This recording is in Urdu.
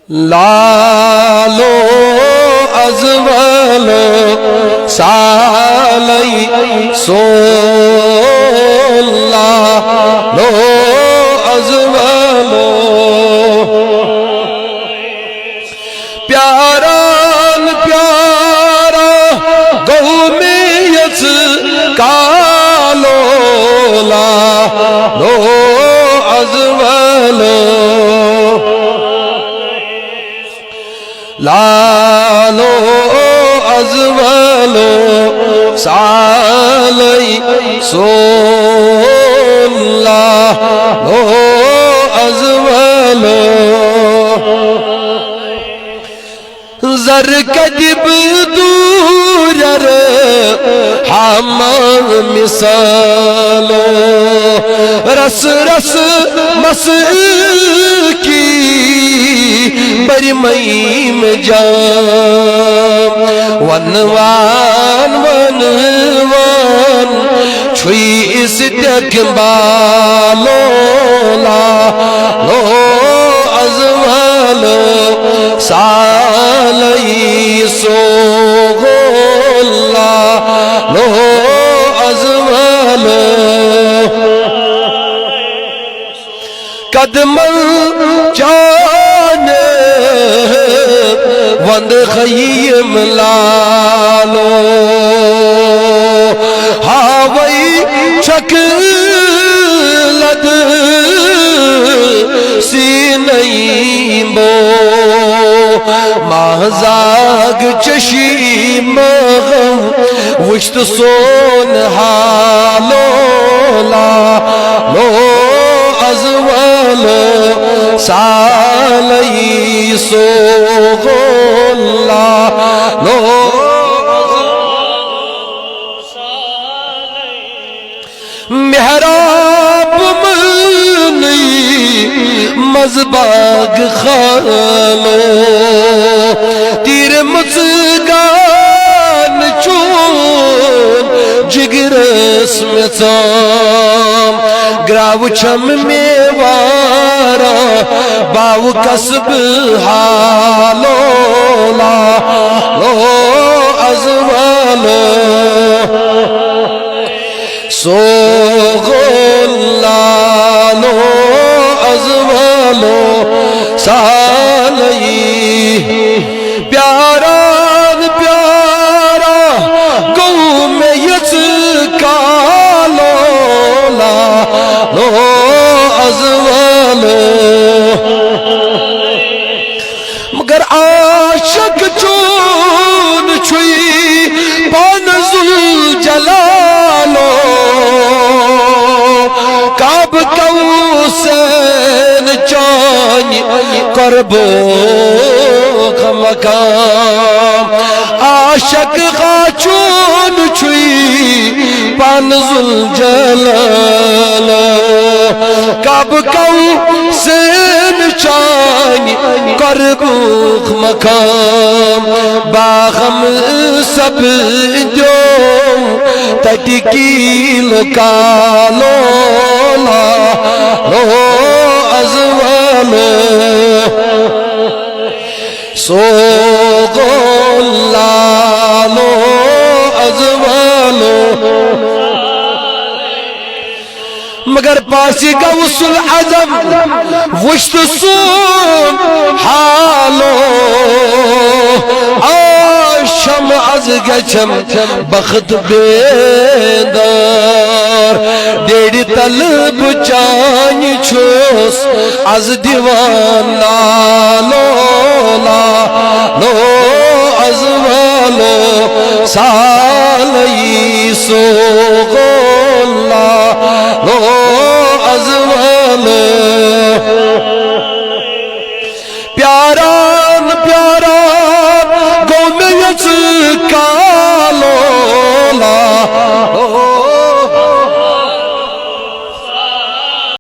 لالو ازولو سالی سولا لو ازولو پیاران پیارا گومیت کالولا لو ازولو لالو ازولو سالی سولا لو ازولو زر کدب دورر حمام مثالو رس رس مسکی بری میم جام ون وان ون وان چھوئی اس دکبالو لالو ازولو سالی سولا لو ازولو قدم جانے وند خیم لالو ہاوئی چکلد سینئیم بو مہزاگ چشیم غم وشت سون حالو لالو ازولو سالی سولا لو محراب منی مزباگ خالو تیر مزگان چون جگرس میں تام گراو چم میوارا باو کسب حالو لالو ازولو سوغلالو ازولو سالی پیارا پیارا گومیت کالو لالو ازولو مگر عاشق چون چھوئی پانزل جلالو کعب کوسین چانی قربو مقام عاشق خاچون چھوئی پانزل جلالو کعب کوسین چانی قربو مقام باغم سب جو تٹکیل کالو لالو ازولو سوغلالو ازولو مگر پاسی غوث العظم وشت سون حالو آشم از گچم بخت بیدار دیڑ طلب چانی چھوس از دیوان لالو لالو ازولو سالی سوغلا لو ازولو پیاران پیاران گومیت کا